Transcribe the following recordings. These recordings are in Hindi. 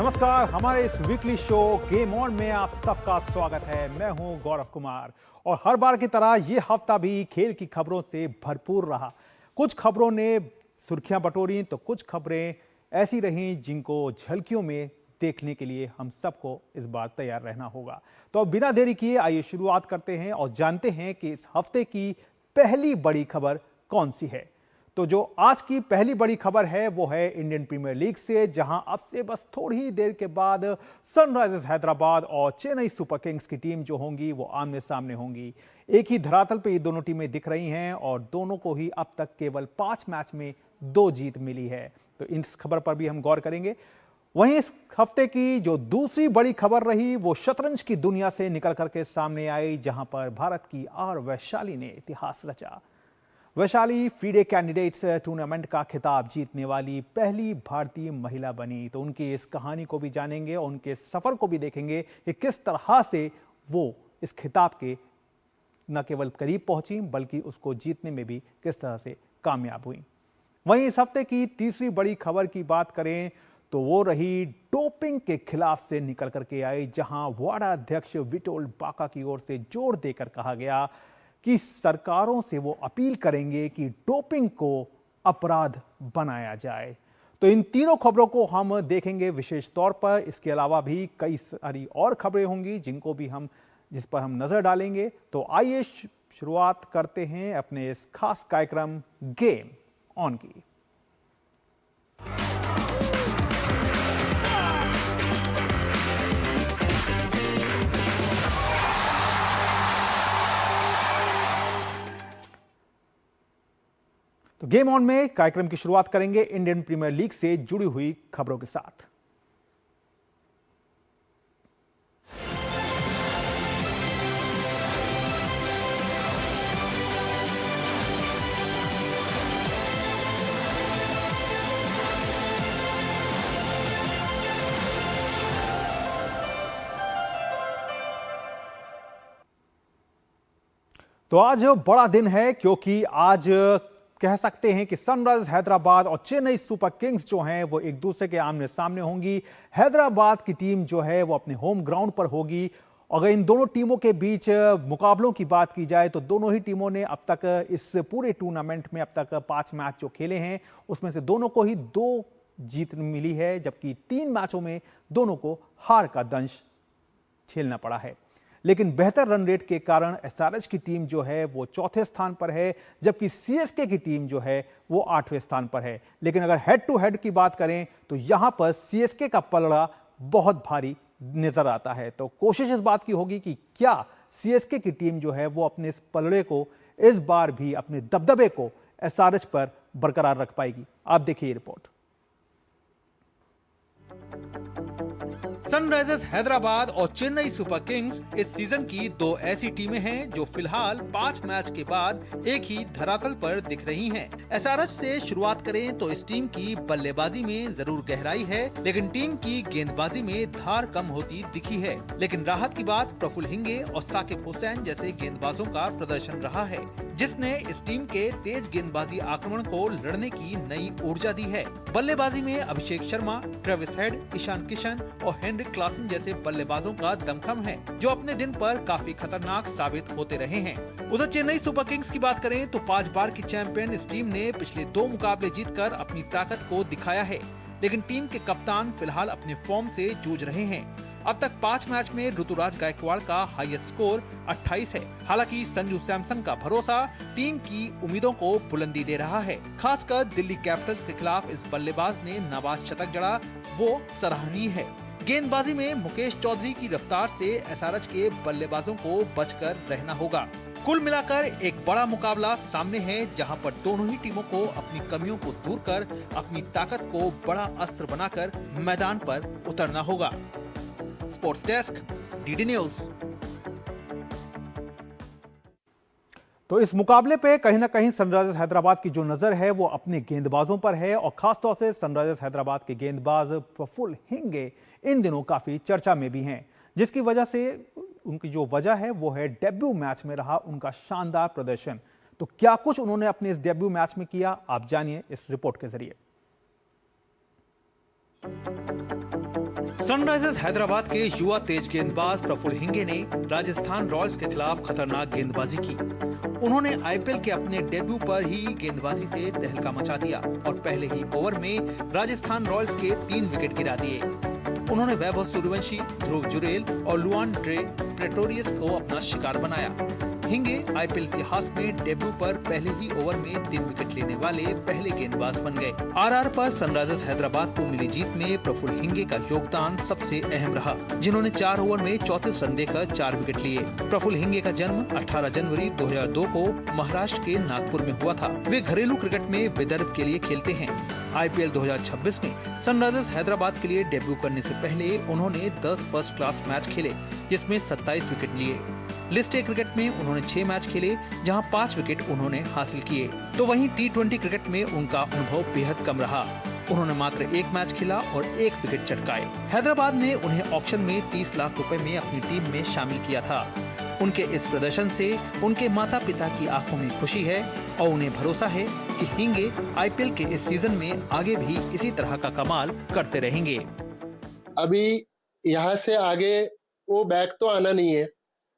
नमस्कार, हमारे इस वीकली शो गेम ऑन में आप सबका स्वागत है। मैं हूं गौरव कुमार और हर बार की तरह ये हफ्ता भी खेल की खबरों से भरपूर रहा। कुछ खबरों ने सुर्खियां बटोरी तो कुछ खबरें ऐसी रहीं जिनको झलकियों में देखने के लिए हम सबको इस बार तैयार रहना होगा। तो अब बिना देरी किए आइए शुरुआत करते हैं और जानते हैं कि इस हफ्ते की पहली बड़ी खबर कौन सी है। तो जो आज की पहली बड़ी खबर है वो है इंडियन प्रीमियर लीग से, जहां अब से बस थोड़ी ही देर के बाद सनराइजर्स हैदराबाद और चेन्नई सुपर किंग्स की टीम जो होंगी वो आमने सामने होंगी। एक ही धरातल पे ये दोनों टीमें दिख रही हैं और दोनों को ही अब तक केवल 5 मैच में 2 जीत मिली है। तो इस खबर पर भी हम गौर करेंगे। वहीं इस हफ्ते की जो दूसरी बड़ी खबर रही वो शतरंज की दुनिया से निकल करके सामने आई, जहां पर भारत की आर वैशाली ने इतिहास रचा। वैशाली फीडे कैंडिडेट्स टूर्नामेंट का खिताब जीतने वाली पहली भारतीय महिला बनी। तो उनकी इस कहानी को भी जानेंगे और उनके सफर को भी देखेंगे कि किस तरह से वो इस खिताब के न केवल करीब पहुंची बल्कि उसको जीतने में भी किस तरह से कामयाब हुई। वहीं इस हफ्ते की तीसरी बड़ी खबर की बात करें तो वो रही डोपिंग के खिलाफ से निकल करके आई, जहां वाडा अध्यक्ष विटोल्ड बाका की ओर से जोर देकर कहा गया कि सरकारों से वो अपील करेंगे कि डोपिंग को अपराध बनाया जाए। तो इन तीनों खबरों को हम देखेंगे विशेष तौर पर। इसके अलावा भी कई सारी और खबरें होंगी जिस पर हम नजर डालेंगे। तो आइए शुरुआत करते हैं अपने इस खास कार्यक्रम गेम ऑन की। तो गेम ऑन में कार्यक्रम की शुरुआत करेंगे इंडियन प्रीमियर लीग से जुड़ी हुई खबरों के साथ। तो आज बड़ा दिन है क्योंकि आज कह सकते हैं कि सनराइजर्स हैदराबाद और चेन्नई सुपर किंग्स जो हैं वो एक दूसरे के आमने सामने होंगी। हैदराबाद की टीम जो है वो अपने होम ग्राउंड पर होगी। अगर इन दोनों टीमों के बीच मुकाबलों की बात की जाए तो दोनों ही टीमों ने अब तक इस पूरे टूर्नामेंट में अब तक 5 मैच जो खेले हैं उसमें से दोनों को ही 2 जीत मिली है, जबकि 3 मैचों में दोनों को हार का दंश झेलना पड़ा है। लेकिन बेहतर रन रेट के कारण एसआरएच की टीम जो है वो 4थे स्थान पर है, जबकि सीएसके की टीम जो है वो 8वें स्थान पर है। लेकिन अगर हेड टू हेड की बात करें तो यहां पर सीएसके का पलड़ा बहुत भारी नजर आता है। तो कोशिश इस बात की होगी कि क्या सीएसके की टीम जो है वो अपने इस पलड़े को इस बार भी अपने दबदबे को एसआरएच पर बरकरार रख पाएगी। आप देखिए रिपोर्ट। सनराइजर्स हैदराबाद और चेन्नई सुपर किंग्स इस सीजन की 2 ऐसी टीमें हैं जो फिलहाल 5 मैच के बाद एक ही धरातल पर दिख रही हैं। एसआरएच से शुरुआत करें तो इस टीम की बल्लेबाजी में जरूर गहराई है, लेकिन टीम की गेंदबाजी में धार कम होती दिखी है। लेकिन राहत की बात प्रफुल्ल हिंगे और साकिब हुसैन जैसे गेंदबाजों का प्रदर्शन रहा है, जिसने इस टीम के तेज गेंदबाजी आक्रमण को लड़ने की नई ऊर्जा दी है। बल्लेबाजी में अभिषेक शर्मा, ट्रेविस हेड, ईशान किशन और हेनरिक क्लासन जैसे बल्लेबाजों का दमखम है, जो अपने दिन पर काफी खतरनाक साबित होते रहे हैं। उधर चेन्नई सुपर किंग्स की बात करें तो 5 बार की चैंपियन इस टीम ने पिछले 2 मुकाबले जीतकर अपनी ताकत को दिखाया है, लेकिन टीम के कप्तान फिलहाल अपने फॉर्म से जूझ रहे हैं। अब तक 5 मैच में ऋतुराज गायकवाड़ का हाईएस्ट स्कोर 28 है। हालांकि संजू सैमसन का भरोसा टीम की उम्मीदों को बुलंदी दे रहा है। खासकर दिल्ली कैपिटल्स के खिलाफ इस बल्लेबाज ने नाबाद शतक जड़ा, वो सराहनीय है। गेंदबाजी में मुकेश चौधरी की रफ्तार से एसआरएच के बल्लेबाजों को बचकर रहना होगा। कुल मिलाकर एक बड़ा मुकाबला सामने है, जहां पर दोनों ही टीमों को अपनी कमियों को दूर कर अपनी ताकत को बड़ा अस्त्र बनाकर मैदान पर उतरना होगा। Sports desk, DD news. तो इस मुकाबले पे कहीं ना कहीं सनराइजर्स हैदराबाद की जो नजर है वो अपने गेंदबाजों पर है और खासतौर से सनराइजर्स हैदराबाद के गेंदबाज प्रफुल्ल हिंगे इन दिनों काफी चर्चा में भी हैं, जिसकी वजह से उनकी जो वजह है वो है डेब्यू मैच में रहा उनका शानदार प्रदर्शन। तो क्या कुछ उन्होंने अपने इस डेब्यू मैच में किया, आप जानिए इस रिपोर्ट के जरिए। सनराइजर्स हैदराबाद के युवा तेज गेंदबाज प्रफुल्ल हिंगे ने राजस्थान रॉयल्स के खिलाफ खतरनाक गेंदबाजी की। उन्होंने आईपीएल के अपने डेब्यू पर ही गेंदबाजी से तहलका मचा दिया और पहले ही ओवर में राजस्थान रॉयल्स के 3 विकेट गिरा दिए। उन्होंने वैभव सूर्यवंशी, ध्रुव जुरेल और लुआन ड्रे प्रेटोरियस को अपना शिकार बनाया। हिंगे आईपीएल इतिहास में डेब्यू पर पहले ही ओवर में 3 विकेट लेने वाले पहले गेंदबाज बन गए। आरआर पर सनराइजर्स हैदराबाद को मिली जीत में प्रफुल्ल हिंगे का योगदान सबसे अहम रहा, जिन्होंने 4 ओवर में 34 रन देकर 4 विकेट लिए। प्रफुल्ल हिंगे का जन्म 18 जनवरी 2002 को महाराष्ट्र के नागपुर में हुआ था। वे घरेलू क्रिकेट में विदर्भ के लिए खेलते हैं। आईपीएल 2026 में सनराइजर्स हैदराबाद के लिए डेब्यू करने से पहले उन्होंने 10 फर्स्ट क्लास मैच खेले, जिसमें 27 विकेट लिए। लिस्ट ए क्रिकेट में उन्होंने 6 मैच खेले, जहां 5 विकेट उन्होंने हासिल किए। तो वहीं टी20 क्रिकेट में उनका अनुभव बेहद कम रहा। उन्होंने मात्र 1 मैच खेला और 1 विकेट चटकाए। हैदराबाद ने उन्हें ऑक्शन में 30 लाख रुपए में अपनी टीम में शामिल किया था। उनके इस प्रदर्शन से उनके माता पिता की आंखों में खुशी है और उन्हें भरोसा है कि हिंगे आईपीएल के इस सीजन में आगे भी इसी तरह का कमाल करते रहेंगे। अभी यहाँ से आगे वो बैक तो आना नहीं है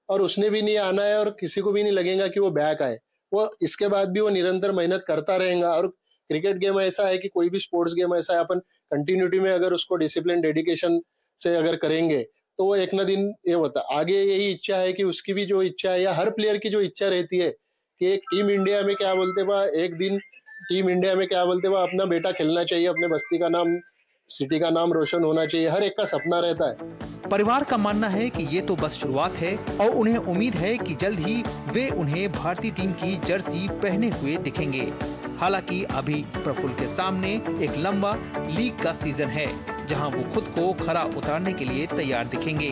और उसने भी नहीं आना है और किसी को भी नहीं लगेगा कि वो बैक आए। वो इसके बाद भी वो निरंतर मेहनत करता रहेगा। और क्रिकेट गेम ऐसा है कि कोई भी स्पोर्ट्स गेम ऐसा है, अपन कंटिन्यूटी में अगर उसको डिसिप्लिन डेडिकेशन से अगर करेंगे तो वो एक ना दिन ये होता। आगे यही इच्छा है कि उसकी भी जो इच्छा है या हर प्लेयर की जो इच्छा रहती है कि एक टीम इंडिया में क्या बोलते बा, एक दिन टीम इंडिया में क्या बोलते बा अपना बेटा खेलना चाहिए, अपने बस्ती का नाम, सिटी का नाम रोशन होना चाहिए। हर एक का सपना रहता है। परिवार का मानना है कि ये तो बस शुरुआत है और उन्हें उम्मीद है कि जल्द ही वे उन्हें भारतीय टीम की जर्सी पहने हुए दिखेंगे। हालांकि अभी प्रफुल्ल के सामने एक लंबा लीग का सीजन है, जहां वो खुद को खरा उतारने के लिए तैयार दिखेंगे,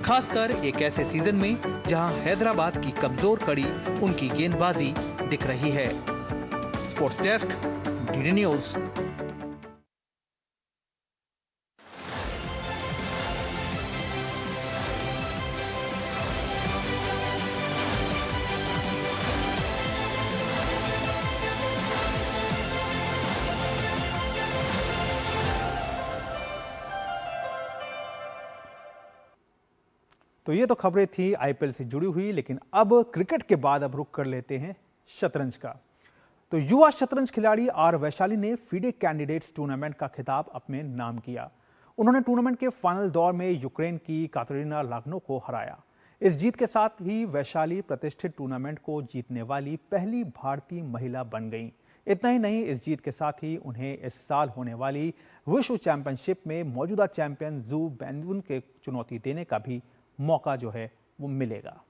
खासकर एक ऐसे सीजन में जहां हैदराबाद की कमजोर कड़ी उनकी गेंदबाजी दिख रही है। Sports desk, DD news. तो ये तो खबरें थी आईपीएल से जुड़ी हुई, लेकिन अब क्रिकेट के बाद अब रुख कर लेते हैं शतरंज का। तो युवा शतरंज खिलाड़ी आर वैशाली ने फीडे कैंडिडेट्स टूर्नामेंट का खिताब अपने नाम किया। उन्होंने टूर्नामेंट के फाइनल दौर में यूक्रेन की कातरीना लागनो को हराया। इस जीत के साथ ही वैशाली प्रतिष्ठित टूर्नामेंट को जीतने वाली पहली भारतीय महिला बन गईं। इतना ही नहीं, इस जीत के साथ ही उन्हें इस साल होने वाली विश्व चैंपियनशिप में मौजूदा चैंपियन जू बेंजुन के चुनौती देने का भी मौका जो है वो मिलेगा।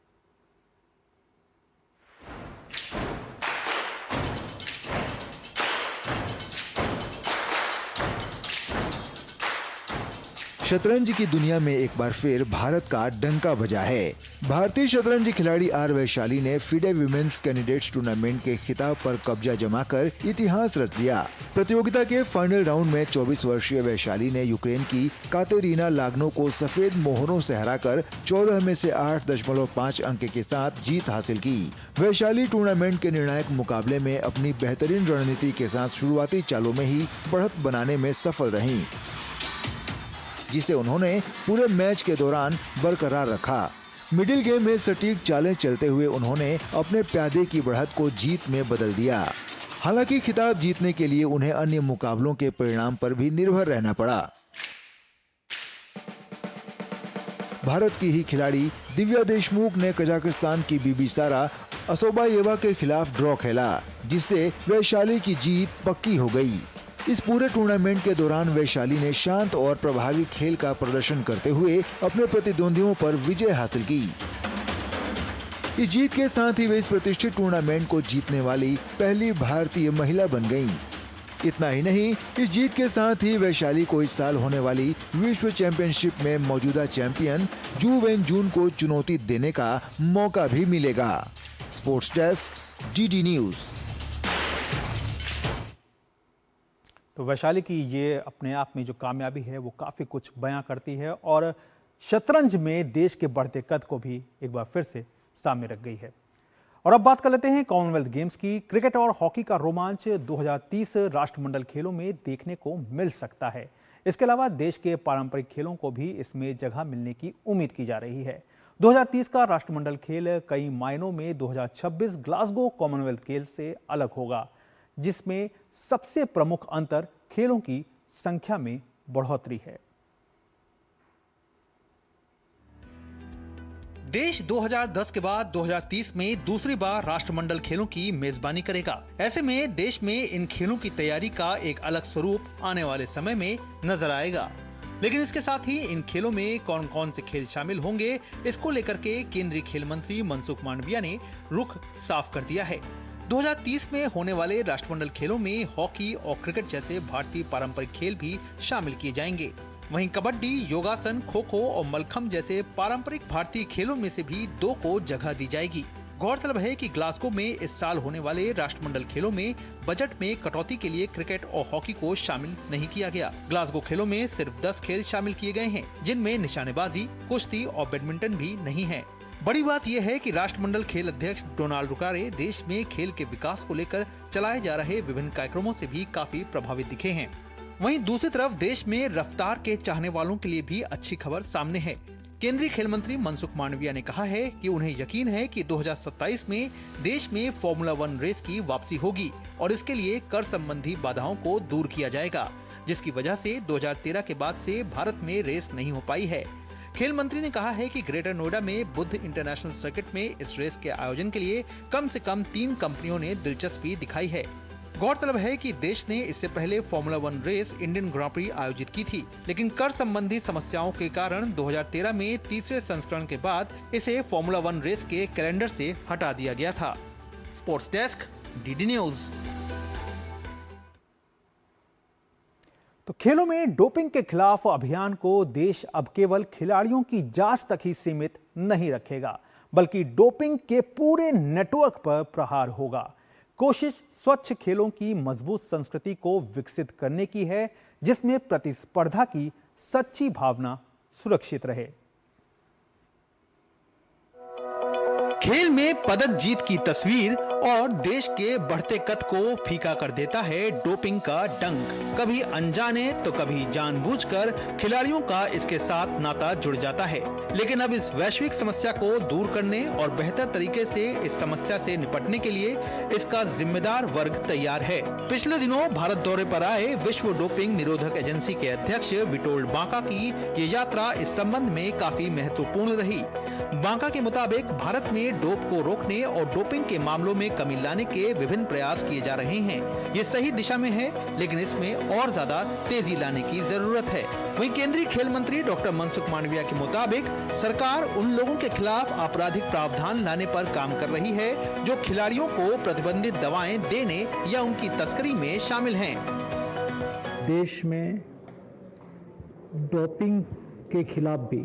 शतरंज की दुनिया में एक बार फिर भारत का डंका बजा है। भारतीय शतरंज खिलाड़ी आर वैशाली ने फीडे विमेंस कैंडिडेट्स टूर्नामेंट के खिताब पर कब्जा जमाकर इतिहास रच दिया। प्रतियोगिता के फाइनल राउंड में 24 वर्षीय वैशाली ने यूक्रेन की कातेरीना लागनो को सफेद मोहरों से हराकर 14 में से 8.5 अंक के साथ जीत हासिल की। वैशाली टूर्नामेंट के निर्णायक मुकाबले में अपनी बेहतरीन रणनीति के साथ शुरुआती चालों में ही बढ़त बनाने में सफल रहीं, जिसे उन्होंने पूरे मैच के दौरान बरकरार रखा। मिडिल गेम में सटीक चालें चलते हुए उन्होंने अपने प्यादे की बढ़त को जीत में बदल दिया। हालांकि खिताब जीतने के लिए उन्हें अन्य मुकाबलों के परिणाम पर भी निर्भर रहना पड़ा। भारत की ही खिलाड़ी दिव्या देशमुख ने कजाकिस्तान की बीबी सारा असोबायेवा के खिलाफ ड्रॉ खेला, जिससे वैशाली की जीत पक्की हो गई। इस पूरे टूर्नामेंट के दौरान वैशाली ने शांत और प्रभावी खेल का प्रदर्शन करते हुए अपने प्रतिद्वंदियों पर विजय हासिल की। इस जीत के साथ ही वे इस प्रतिष्ठित टूर्नामेंट को जीतने वाली पहली भारतीय महिला बन गईं। इतना ही नहीं, इस जीत के साथ ही वैशाली को इस साल होने वाली विश्व चैंपियनशिप में मौजूदा चैंपियन जू बेंजुन को चुनौती देने का मौका भी मिलेगा। Sports desk, DD news. तो वैशाली की ये अपने आप में जो कामयाबी है वो काफ़ी कुछ बयां करती है और शतरंज में देश के बढ़ते कद को भी एक बार फिर से सामने रख गई है। और अब बात कर लेते हैं कॉमनवेल्थ गेम्स की। क्रिकेट और हॉकी का रोमांच 2030 राष्ट्रमंडल खेलों में देखने को मिल सकता है। इसके अलावा देश के पारंपरिक खेलों को भी इसमें जगह मिलने की उम्मीद की जा रही है। 2030 का राष्ट्रमंडल खेल कई मायनों में 2026 ग्लासगो कॉमनवेल्थ खेल से अलग होगा, जिसमें सबसे प्रमुख अंतर खेलों की संख्या में बढ़ोतरी है। देश 2010 के बाद 2030 में दूसरी बार राष्ट्रमंडल खेलों की मेजबानी करेगा। ऐसे में देश में इन खेलों की तैयारी का एक अलग स्वरूप आने वाले समय में नजर आएगा। लेकिन इसके साथ ही इन खेलों में कौन कौन से खेल शामिल होंगे, इसको लेकर के केंद्रीय खेल मंत्री मनसुख मांडविया ने रुख साफ कर दिया है। 2030 में होने वाले राष्ट्रमंडल खेलों में हॉकी और क्रिकेट जैसे भारतीय पारंपरिक खेल भी शामिल किए जाएंगे। वहीं कबड्डी, योगासन, खो खो और मलखम्ब जैसे पारंपरिक भारतीय खेलों में से भी 2 को जगह दी जाएगी। गौरतलब है कि ग्लासगो में इस साल होने वाले राष्ट्रमंडल खेलों में बजट में कटौती के लिए क्रिकेट और हॉकी को शामिल नहीं किया गया। ग्लासगो खेलों में सिर्फ 10 खेल शामिल किए गए हैं, जिनमें निशानेबाजी, कुश्ती और बैडमिंटन भी नहीं है। बड़ी बात यह है कि राष्ट्रमंडल खेल अध्यक्ष डोनाल्ड रुकारे देश में खेल के विकास को लेकर चलाए जा रहे विभिन्न कार्यक्रमों से भी काफी प्रभावित दिखे हैं। वहीं दूसरी तरफ देश में रफ्तार के चाहने वालों के लिए भी अच्छी खबर सामने है। केंद्रीय खेल मंत्री मनसुख मांडविया ने कहा है कि उन्हें यकीन है कि 2027 में देश में फॉर्मूला 1 रेस की वापसी होगी और इसके लिए कर संबंधी बाधाओं को दूर किया जाएगा, जिसकी वजह से 2013 के बाद से भारत में रेस नहीं हो पाई है। खेल मंत्री ने कहा है कि ग्रेटर नोएडा में बुद्ध इंटरनेशनल सर्किट में इस रेस के आयोजन के लिए कम से कम 3 कंपनियों ने दिलचस्पी दिखाई है। गौरतलब है कि देश ने इससे पहले फॉर्मूला 1 रेस इंडियन ग्रां प्री आयोजित की थी, लेकिन कर संबंधी समस्याओं के कारण 2013 में तीसरे संस्करण के बाद इसे फॉर्मूला 1 रेस के कैलेंडर से हटा दिया गया था। Sports desk, DD news. तो खेलों में डोपिंग के खिलाफ अभियान को देश अब केवल खिलाड़ियों की जांच तक ही सीमित नहीं रखेगा, बल्कि डोपिंग के पूरे नेटवर्क पर प्रहार होगा। कोशिश स्वच्छ खेलों की मजबूत संस्कृति को विकसित करने की है, जिसमें प्रतिस्पर्धा की सच्ची भावना सुरक्षित रहे। खेल में पदक जीत की तस्वीर और देश के बढ़ते कद को फीका कर देता है डोपिंग का डंक। कभी अनजाने तो कभी जानबूझकर खिलाड़ियों का इसके साथ नाता जुड़ जाता है। लेकिन अब इस वैश्विक समस्या को दूर करने और बेहतर तरीके से इस समस्या से निपटने के लिए इसका जिम्मेदार वर्ग तैयार है। पिछले दिनों भारत दौरे पर आए विश्व डोपिंग निरोधक एजेंसी के अध्यक्ष विटोल्ड बांका की ये यात्रा इस संबंध में काफी महत्वपूर्ण रही। बांका के मुताबिक भारत में डोप को रोकने और डोपिंग के मामलों में कमी लाने के विभिन्न प्रयास किए जा रहे हैं। ये सही दिशा में है, लेकिन इसमें और ज्यादा तेजी लाने की जरूरत है। वहीं केंद्रीय खेल मंत्री डॉक्टर मनसुख मांडविया के मुताबिक सरकार उन लोगों के खिलाफ आपराधिक प्रावधान लाने पर काम कर रही है जो खिलाड़ियों को प्रतिबंधित दवाएं देने या उनकी तस्करी में शामिल हैं। देश में डोपिंग के खिलाफ भी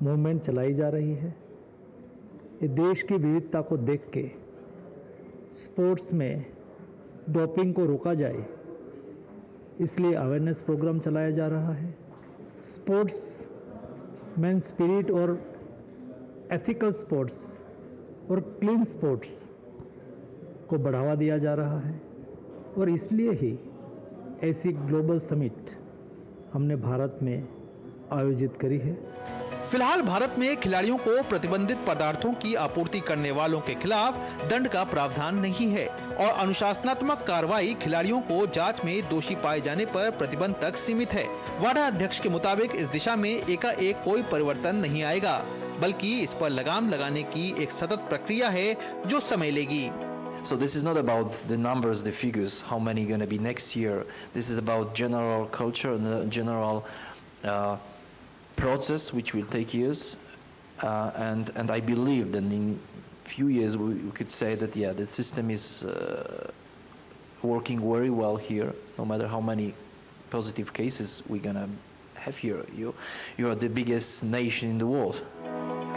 मूवमेंट चलाई जा रही है। ये देश की विविधता को देख के स्पोर्ट्स में डोपिंग को रोका जाए, इसलिए अवेयरनेस प्रोग्राम चलाया जा रहा है। स्पोर्ट्स मैन स्पिरिट और एथिकल स्पोर्ट्स और क्लीन स्पोर्ट्स को बढ़ावा दिया जा रहा है और इसलिए ही ऐसी ग्लोबल समिट हमने भारत में आयोजित करी है। फिलहाल भारत में खिलाड़ियों को प्रतिबंधित पदार्थों की आपूर्ति करने वालों के खिलाफ दंड का प्रावधान नहीं है और अनुशासनात्मक कार्रवाई खिलाड़ियों को जांच में दोषी पाए जाने पर प्रतिबंध तक सीमित है। वाडा अध्यक्ष के मुताबिक इस दिशा में एकाएक कोई परिवर्तन नहीं आएगा, बल्कि इस पर लगाम लगाने की एक सतत प्रक्रिया है जो समय लेगी। So this is not about the numbers, the figures, how many going to be next year. This is about general culture and general process which will take years, and I believe that in few years we could say that the system is working very well here, no matter how many positive cases we're gonna have here. You are the biggest nation in the world.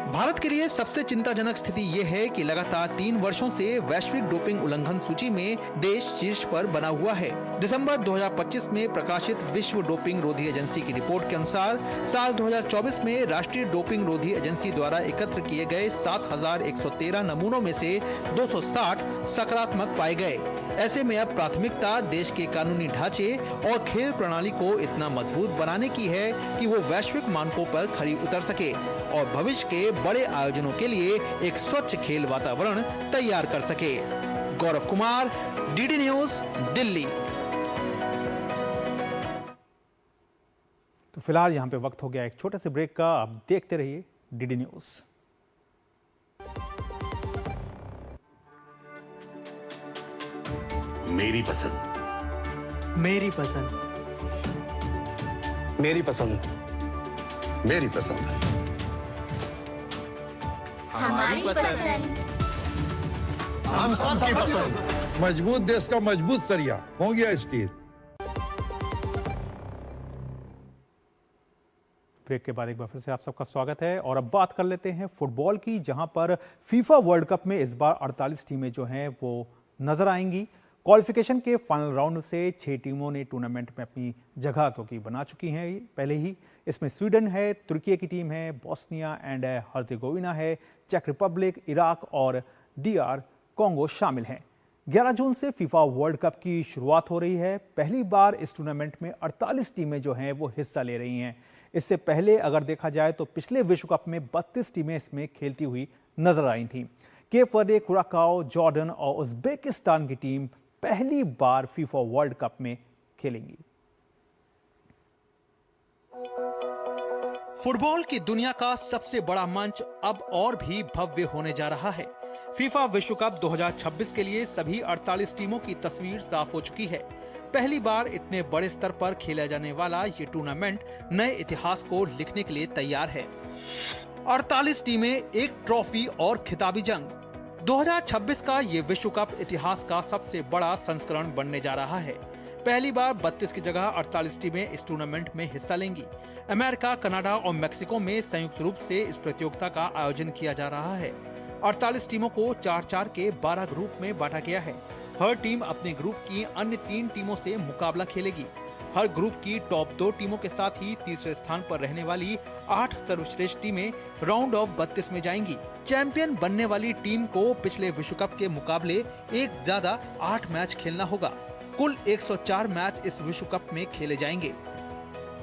Bharat के लिए सबसे चिंताजनक स्थिति ये है कि लगातार 3 वर्षों से वैश्विक डोपिंग उल्लंघन सूची में देश शीर्ष पर बना हुआ है। दिसंबर 2025 में प्रकाशित विश्व डोपिंग रोधी एजेंसी की रिपोर्ट के अनुसार साल 2024 में राष्ट्रीय डोपिंग रोधी एजेंसी द्वारा एकत्र किए गए 7,113 नमूनों में से 260 सकारात्मक पाए गए। ऐसे में अब प्राथमिकता देश के कानूनी ढांचे और खेल प्रणाली को इतना मजबूत बनाने की है कि वो वैश्विक मानकों पर खरी उतर सके और भविष्य के बड़े आयोजनों के लिए एक स्वच्छ खेल वातावरण तैयार कर सके। Gaurav Kumar, DD news, Delhi. तो फिलहाल यहाँ पे वक्त हो गया एक छोटे से ब्रेक का। आप देखते रहिए डीडी न्यूज। मेरी पसंद, मेरी पसंद, मेरी पसंद, मेरी पसंद, हमारी पसंद, हम सबकी पसंद। मजबूत देश का मजबूत सरिया हो गया स्टील। ब्रेक के बाद एक बार फिर से आप सबका स्वागत है और अब बात कर लेते हैं फुटबॉल की, जहां पर फीफा वर्ल्ड कप में इस बार 48 टीमें जो हैं वो नजर आएंगी। क्वालिफिकेशन के फाइनल राउंड से 6 टीमों ने टूर्नामेंट में अपनी जगह क्योंकि बना चुकी हैं पहले ही। इसमें स्वीडन है, तुर्की की टीम है, बोस्निया एंड हर्जेगोविना है, चेक रिपब्लिक, इराक और DR कॉन्गो शामिल हैं। 11 जून से फीफा वर्ल्ड कप की शुरुआत हो रही है। पहली बार इस टूर्नामेंट में 48 टीमें जो हैं वो हिस्सा ले रही हैं। इससे पहले अगर देखा जाए तो पिछले विश्व कप में 32 टीमें इसमें खेलती हुई नजर आई थीं। केप वर्दे, कुराकाओ, जॉर्डन और उज्बेकिस्तान की टीम पहली बार फीफा वर्ल्ड कप में खेलेंगी। फुटबॉल की दुनिया का सबसे बड़ा मंच अब और भी भव्य होने जा रहा है। फीफा विश्व कप 2026 के लिए सभी 48 टीमों की तस्वीर साफ हो चुकी है। पहली बार इतने बड़े स्तर पर खेला जाने वाला ये टूर्नामेंट नए इतिहास को लिखने के लिए तैयार है। 48 टीमें, एक ट्रॉफी और खिताबी जंग। 2026 का ये विश्व कप इतिहास का सबसे बड़ा संस्करण बनने जा रहा है। पहली बार 32 की जगह 48 टीमें इस टूर्नामेंट में हिस्सा लेंगी। अमेरिका, कनाडा और मेक्सिको में संयुक्त रूप से इस प्रतियोगिता का आयोजन किया जा रहा है। 48 टीमों को 4-4 के 12 ग्रुप में बांटा गया है। हर टीम अपने ग्रुप की अन्य 3 टीमों से मुकाबला खेलेगी। हर ग्रुप की टॉप 2 टीमों के साथ ही तीसरे स्थान पर रहने वाली 8 सर्वश्रेष्ठ टीमें राउंड ऑफ 32 में जाएंगी। चैंपियन बनने वाली टीम को पिछले विश्व कप के मुकाबले एक ज्यादा 8 मैच खेलना होगा। कुल 104 मैच इस विश्व कप में खेले जाएंगे।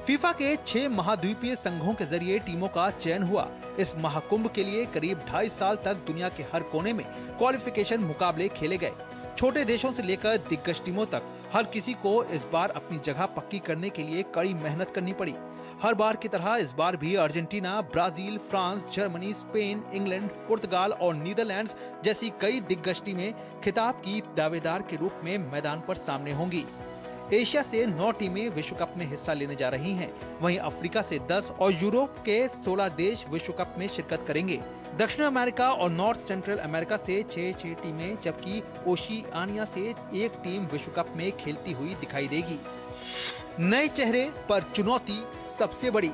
फीफा के 6 महाद्वीपीय संघों के जरिए टीमों का चयन हुआ। इस महाकुंभ के लिए करीब 2.5 साल तक दुनिया के हर कोने में क्वालिफिकेशन मुकाबले खेले गए। छोटे देशों से लेकर दिग्गज टीमों तक हर किसी को इस बार अपनी जगह पक्की करने के लिए कड़ी मेहनत करनी पड़ी। हर बार की तरह इस बार भी Argentina, Brazil, France, Germany, Spain, England, पुर्तगाल और नीदरलैंड्स जैसी कई दिग्गज टीमें खिताब की दावेदार के रूप में मैदान पर सामने होंगी। एशिया से 9 टीमें विश्व कप में हिस्सा लेने जा रही हैं। वहीं अफ्रीका से 10 और यूरोप के 16 देश विश्व कप में शिरकत करेंगे। दक्षिण अमेरिका और नॉर्थ सेंट्रल अमेरिका से 6 टीमें, जबकि ओशियानिया से 1 टीम विश्व कप में खेलती हुई दिखाई देगी। नए चेहरे पर चुनौती सबसे बड़ी।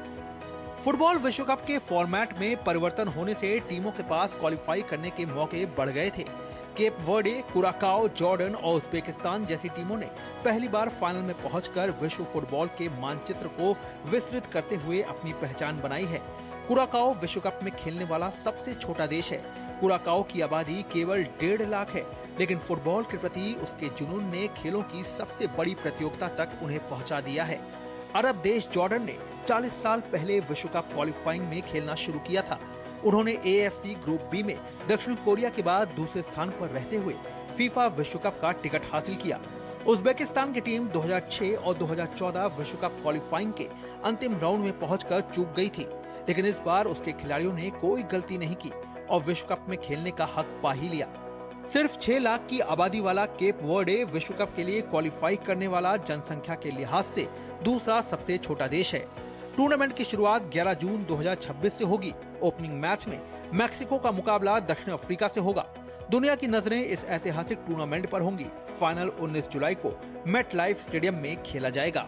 फुटबॉल विश्व कप के फॉर्मेट में परिवर्तन होने से टीमों के पास क्वालिफाई करने के मौके बढ़ गए थे। केप वर्डे, कुराकाओ, जॉर्डन और उज्बेकिस्तान जैसी टीमों ने पहली बार फाइनल में पहुंचकर विश्व फुटबॉल के मानचित्र को विस्तृत करते हुए अपनी पहचान बनाई है। कुराकाओ विश्व कप में खेलने वाला सबसे छोटा देश है। कुराकाओ की आबादी केवल 1.5 लाख है, लेकिन फुटबॉल के प्रति उसके जुनून ने खेलों की सबसे बड़ी प्रतियोगिता तक उन्हें पहुंचा दिया है। अरब देश जॉर्डन ने 40 साल पहले विश्व कप क्वालिफाइंग में खेलना शुरू किया था। उन्होंने AFC ग्रुप बी में दक्षिण कोरिया के बाद दूसरे स्थान पर रहते हुए फीफा विश्व कप का टिकट हासिल किया। उज्बेकिस्तान की टीम 2006 और 2014 विश्व कप क्वालिफाइंग के अंतिम राउंड में पहुंचकर चूक गई थी, लेकिन इस बार उसके खिलाड़ियों ने कोई गलती नहीं की और विश्व कप में खेलने का हक पा ही लिया। सिर्फ 6 लाख की आबादी वाला केप वर्डे विश्व कप के लिए क्वालिफाई करने वाला जनसंख्या के लिहाज से दूसरा सबसे छोटा देश है। टूर्नामेंट की शुरुआत 11 जून 2026 से होगी। ओपनिंग मैच में मैक्सिको का मुकाबला दक्षिण अफ्रीका से होगा। दुनिया की नजरें इस ऐतिहासिक टूर्नामेंट पर होंगी। फाइनल 19 जुलाई को मेट लाइफ स्टेडियम में खेला जाएगा।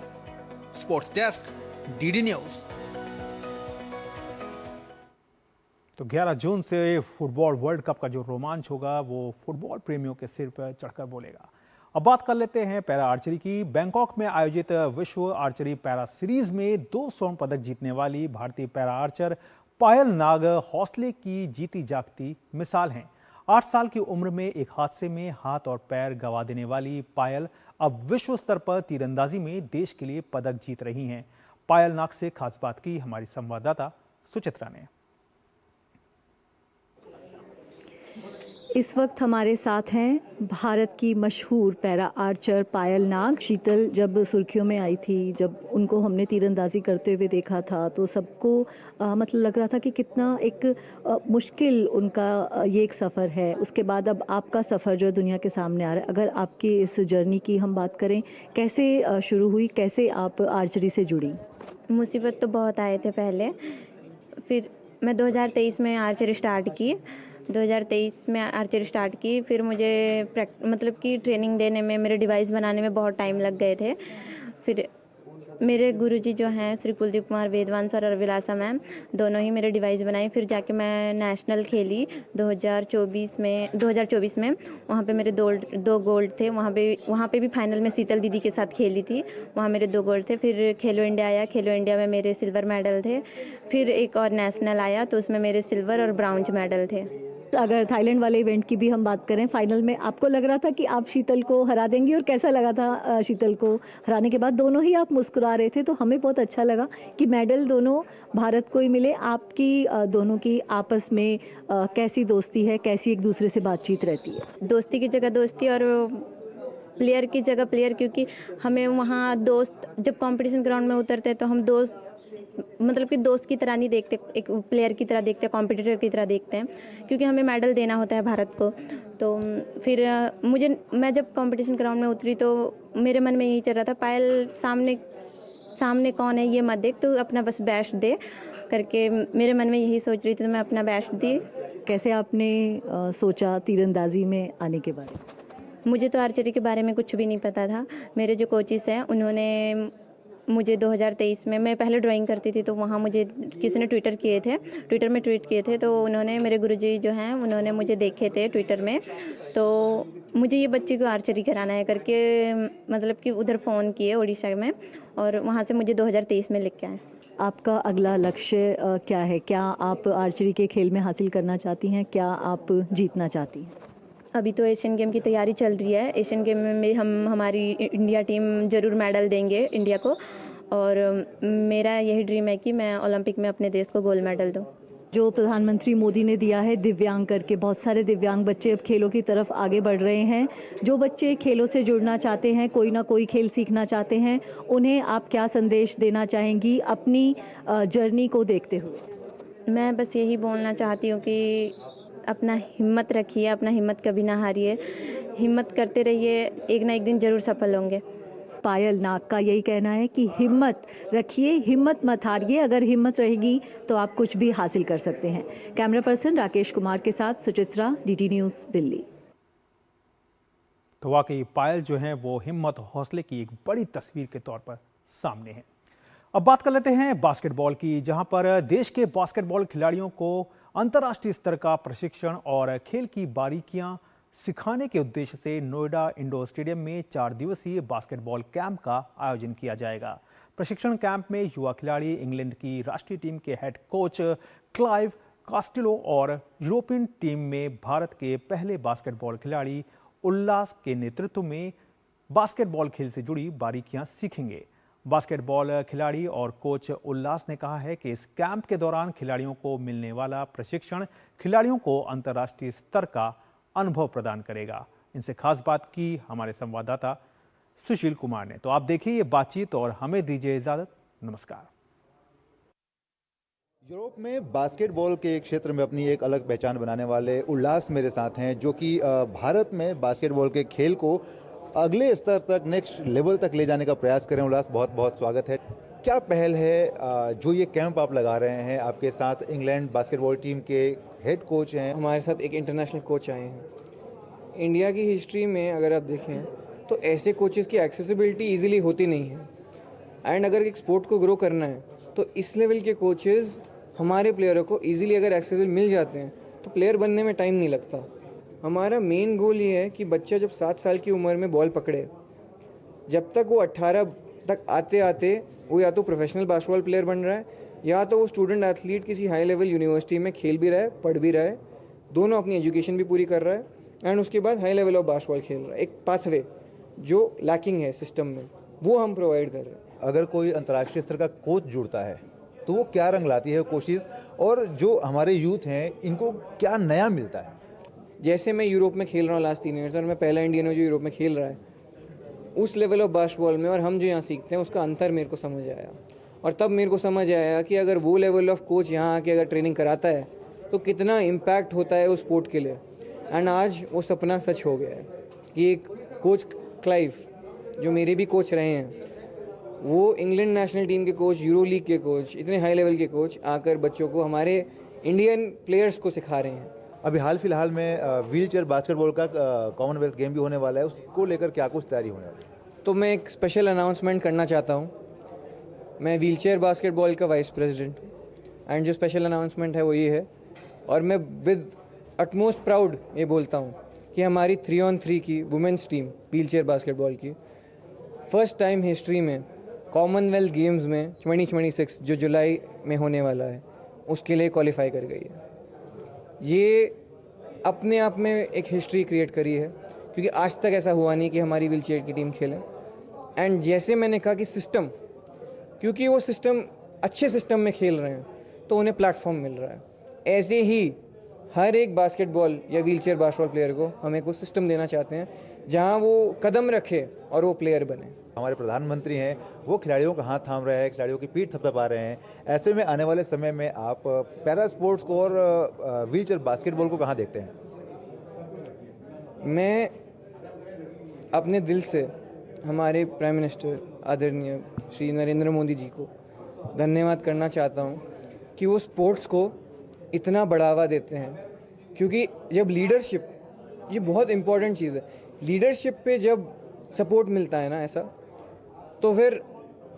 Sports desk, DD news. तो 11 जून से फुटबॉल वर्ल्ड कप का जो रोमांच होगा वो फुटबॉल प्रेमियों के सिर पर चढ़कर बोलेगा। अब बात कर लेते हैं पैरा आर्चरी की। बैंकॉक में आयोजित विश्व आर्चरी पैरा सीरीज में 2 स्वर्ण पदक जीतने वाली भारतीय पैरा आर्चर पायल नाग हौसले की जीती जागती मिसाल हैं। 8 साल की उम्र में एक हादसे में हाथ और पैर गंवा देने वाली पायल अब विश्व स्तर पर तीरंदाजी में देश के लिए पदक जीत रही हैं। पायल नाग से खास बात की हमारी संवाददाता सुचित्रा ने। इस वक्त हमारे साथ हैं भारत की मशहूर पैरा आर्चर पायल नाग। शीतल जब सुर्खियों में आई थी, जब उनको हमने तीरंदाजी करते हुए देखा था तो सबको मतलब लग रहा था कि कितना एक मुश्किल उनका ये एक सफ़र है। उसके बाद अब आपका सफ़र जो है दुनिया के सामने आ रहा है। अगर आपकी इस जर्नी की हम बात करें, कैसे शुरू हुई, कैसे आप आर्चरी से जुड़ी? मुसीबत तो बहुत आए थे पहले, फिर मैं 2023 में आर्चरी स्टार्ट की। 2023 में आर्चरी स्टार्ट की, फिर मुझे मतलब कि ट्रेनिंग देने में, मेरे डिवाइस बनाने में बहुत टाइम लग गए थे। फिर मेरे गुरुजी जो हैं श्री कुलदीप कुमार वेदवान सर और विलासा मैम, दोनों ही मेरे डिवाइस बनाई। फिर जाके मैं नेशनल खेली 2024 में। वहाँ पे मेरे 2 गोल्ड थे। वहाँ पे भी फाइनल में शीतल दीदी के साथ खेली थी, वहाँ मेरे 2 गोल्ड थे। फिर खेलो इंडिया आया, खेलो इंडिया में मेरे सिल्वर मेडल थे। फिर एक और नेशनल आया तो उसमें मेरे सिल्वर और ब्राउंज मेडल थे। अगर थाईलैंड वाले इवेंट की भी हम बात करें, फाइनल में आपको लग रहा था कि आप शीतल को हरा देंगी, और कैसा लगा था शीतल को हराने के बाद? दोनों ही आप मुस्कुरा रहे थे तो हमें बहुत अच्छा लगा कि मेडल दोनों भारत को ही मिले। आपकी दोनों की आपस में कैसी दोस्ती है, कैसी एक दूसरे से बातचीत रहती है? दोस्ती की जगह दोस्ती और प्लेयर की जगह प्लेयर, क्योंकि हमें वहाँ दोस्त, जब कंपटीशन ग्राउंड में उतरते हैं तो हम दोस्त मतलब कि दोस्त की तरह नहीं देखते, एक प्लेयर की तरह देखते हैं, कॉम्पिटिटर की तरह देखते हैं, क्योंकि हमें मेडल देना होता है भारत को। तो फिर मैं जब कंपटीशन ग्राउंड में उतरी तो मेरे मन में यही चल रहा था, पायल सामने कौन है ये मत देख, तो अपना बस बेस्ट दे करके मेरे मन में यही सोच रही थी, तो मैं अपना बेस्ट दी। कैसे आपने सोचा तीरंदाजी में आने के बारे में? मुझे तो आर्चरी के बारे में कुछ भी नहीं पता था। मेरे जो कोचिस हैं उन्होंने मुझे 2023 में, मैं पहले ड्राइंग करती थी तो वहाँ मुझे किसी ने ट्विटर में ट्वीट किए थे, तो उन्होंने, मेरे गुरुजी जो हैं उन्होंने मुझे देखे थे ट्विटर में, तो मुझे ये बच्ची को आर्चरी कराना है करके मतलब कि उधर फ़ोन किए उड़ीसा में, और वहाँ से मुझे 2023 में लिख के आए। आपका अगला लक्ष्य क्या है? क्या आप आर्चरी के खेल में हासिल करना चाहती हैं? क्या आप जीतना चाहती हैं? अभी तो एशियन गेम की तैयारी चल रही है। एशियन गेम में हमारी इंडिया टीम ज़रूर मेडल देंगे इंडिया को, और मेरा यही ड्रीम है कि मैं ओलंपिक में अपने देश को गोल्ड मेडल दूं। जो प्रधानमंत्री मोदी ने दिया है दिव्यांग करके, बहुत सारे दिव्यांग बच्चे अब खेलों की तरफ आगे बढ़ रहे हैं। जो बच्चे खेलों से जुड़ना चाहते हैं, कोई ना कोई खेल सीखना चाहते हैं, उन्हें आप क्या संदेश देना चाहेंगी अपनी जर्नी को देखते हुए? मैं बस यही बोलना चाहती हूँ कि अपना हिम्मत रखिए, अपना हिम्मत कभी ना हारिए, हिम्मत करते रहिए, एक ना एक दिन ज़रूर सफल होंगे। पायल नाग का यही कहना है कि हिम्मत रखिए, हिम्मत मत हारिए। अगर हिम्मत रहेगी तो आप कुछ भी हासिल कर सकते हैं। कैमरा पर्सन राकेश कुमार के साथ सुचित्रा, DT न्यूज़, दिल्ली। तो वाकई पायल जो है वो हिम्मत हौसले की एक बड़ी तस्वीर के तौर पर सामने है। अब बात कर लेते हैं बास्केटबॉल की, जहां पर देश के बास्केटबॉल खिलाड़ियों को अंतर्राष्ट्रीय स्तर का प्रशिक्षण और खेल की बारीकियां सिखाने के उद्देश्य से नोएडा इंडोर स्टेडियम में 4 दिवसीय बास्केटबॉल कैंप का आयोजन किया जाएगा। प्रशिक्षण कैंप में युवा खिलाड़ी, इंग्लैंड की राष्ट्रीय टीम के हेड कोच क्लाइव कास्टिलो और यूरोपियन टीम में भारत के पहले बास्केटबॉल खिलाड़ी उल्लास के नेतृत्व में बास्केटबॉल खेल से जुड़ी बारीकियां सीखेंगे। बास्केटबॉल खिलाड़ी और कोच उल्लास ने कहा है कि इस कैंप के दौरान खिलाड़ियों को मिलने वाला प्रशिक्षण खिलाड़ियों को अंतर्राष्ट्रीय स्तर का अनुभव प्रदान करेगा। इनसे खास बात की हमारे संवाददाता सुशील कुमार ने। तो आप देखिए ये बातचीत और हमें दीजिए इजाजत। नमस्कार। यूरोप में बास्केटबॉल के क्षेत्र में अपनी एक अलग पहचान बनाने वाले उल्लास मेरे साथ हैं, जो कि भारत में बास्केटबॉल के खेल को अगले स्तर तक, नेक्स्ट लेवल तक ले जाने का प्रयास करें। उल्लास, बहुत बहुत स्वागत है। क्या पहल है जो ये कैंप आप लगा रहे हैं? आपके साथ इंग्लैंड बास्केटबॉल टीम के हेड कोच हैं, हमारे साथ एक इंटरनेशनल कोच आए हैं। इंडिया की हिस्ट्री में अगर आप देखें तो ऐसे कोचेस की एक्सेसिबिलिटी इजीली होती नहीं है, एंड अगर एक स्पोर्ट को ग्रो करना है तो इस लेवल के कोचेस हमारे प्लेयरों को ईजिली अगर एक्सेसिबल मिल जाते हैं तो प्लेयर बनने में टाइम नहीं लगता। हमारा मेन गोल ये है कि बच्चा जब 7 साल की उम्र में बॉल पकड़े, जब तक वो 18 तक आते आते वो या तो प्रोफेशनल बास्केटबॉल प्लेयर बन रहा है या तो वो स्टूडेंट एथलीट किसी हाई लेवल यूनिवर्सिटी में खेल भी रहा है, पढ़ भी रहा है, दोनों अपनी एजुकेशन भी पूरी कर रहा है एंड उसके बाद हाई लेवल ऑफ बास्केटबॉल खेल रहा है। एक पाथवे जो लैकिंग है सिस्टम में वो हम प्रोवाइड कर रहे हैं। अगर कोई अंतर्राष्ट्रीय स्तर का कोच जुड़ता है तो वो क्या रंग लाती है कोशिश, और जो हमारे यूथ हैं इनको क्या नया मिलता है? जैसे मैं यूरोप में खेल रहा हूँ लास्ट 3 ईयर्स और मैं पहला इंडियन हूँ जो यूरोप में खेल रहा है, उस लेवल ऑफ बास्केटबॉल में और हम जो यहाँ सीखते हैं उसका अंतर मेरे को समझ आया। और तब मेरे को समझ आया कि अगर वो लेवल ऑफ कोच यहाँ आके अगर ट्रेनिंग कराता है तो कितना इम्पैक्ट होता है उस स्पोर्ट के लिए। एंड आज वो सपना सच हो गया है कि एक कोच क्लाइव जो मेरे भी कोच रहे हैं, वो इंग्लैंड नेशनल टीम के कोच, यूरो लीग के कोच, इतने हाई लेवल के कोच आकर बच्चों को, हमारे इंडियन प्लेयर्स को सिखा रहे हैं। अभी हाल फिलहाल में व्हील चेयर बास्केटबॉल का कॉमनवेल्थ गेम भी होने वाला है, उसको लेकर क्या कुछ तैयारी होने वाली है? तो मैं एक स्पेशल अनाउंसमेंट करना चाहता हूँ। मैं व्हील चेयर बास्केटबॉल का वाइस प्रेसिडेंट एंड जो स्पेशल अनाउंसमेंट है वो ये है, और मैं विद अटमोस्ट प्राउड ये बोलता हूँ कि हमारी 3-on-3 की women's team wheel chair basketball की फर्स्ट टाइम हिस्ट्री में कॉमनवेल्थ गेम्स में 2026 जो जुलाई में होने वाला है उसके लिए क्वालिफाई कर गई है। ये अपने आप में एक हिस्ट्री क्रिएट करी है क्योंकि आज तक ऐसा हुआ नहीं कि हमारी व्हील चेयर की टीम खेले। एंड जैसे मैंने कहा कि सिस्टम, क्योंकि वो सिस्टम अच्छे सिस्टम में खेल रहे हैं तो उन्हें प्लेटफॉर्म मिल रहा है, ऐसे ही हर एक बास्केटबॉल या व्हील चेयर बास्केटबॉल प्लेयर को हम एक वो सिस्टम देना चाहते हैं जहां वो कदम रखे और वो प्लेयर बने। हमारे प्रधानमंत्री हैं वो खिलाड़ियों का हाथ थाम रहे हैं, खिलाड़ियों की पीठ थपथपा रहे हैं। ऐसे में आने वाले समय में आप पैरा स्पोर्ट्स को और व्हील चेयर बास्केटबॉल को कहाँ देखते हैं? मैं अपने दिल से हमारे प्राइम मिनिस्टर आदरणीय श्री नरेंद्र मोदी जी को धन्यवाद करना चाहता हूँ कि वो स्पोर्ट्स को इतना बढ़ावा देते हैं, क्योंकि जब लीडरशिप, ये बहुत इम्पोर्टेंट चीज़ है, लीडरशिप पे जब सपोर्ट मिलता है ना ऐसा, तो फिर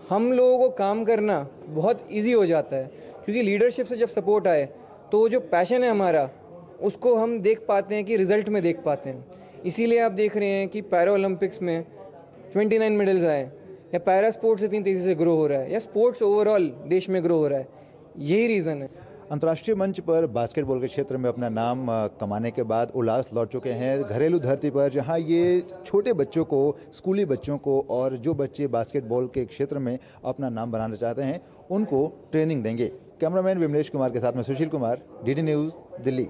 हम लोगों को काम करना बहुत इजी हो जाता है। क्योंकि लीडरशिप से जब सपोर्ट आए तो वो जो पैशन है हमारा उसको हम देख पाते हैं कि रिज़ल्ट में देख पाते हैं। इसीलिए आप देख रहे हैं कि पैरा ओलंपिक्स में 29 मेडल्स आए, या पैरा स्पोर्ट्स इतनी तेज़ी से ग्रो हो रहा है, या स्पोर्ट्स ओवरऑल देश में ग्रो हो रहा है, यही रीज़न है। अंतर्राष्ट्रीय मंच पर बास्केटबॉल के क्षेत्र में अपना नाम कमाने के बाद उल्लास लौट चुके हैं घरेलू धरती पर, जहां ये छोटे बच्चों को, स्कूली बच्चों को और जो बच्चे बास्केटबॉल के क्षेत्र में अपना नाम बनाना चाहते हैं उनको ट्रेनिंग देंगे। कैमरामैन विमलेश कुमार के साथ में सुशील कुमार, डीडी न्यूज़, दिल्ली।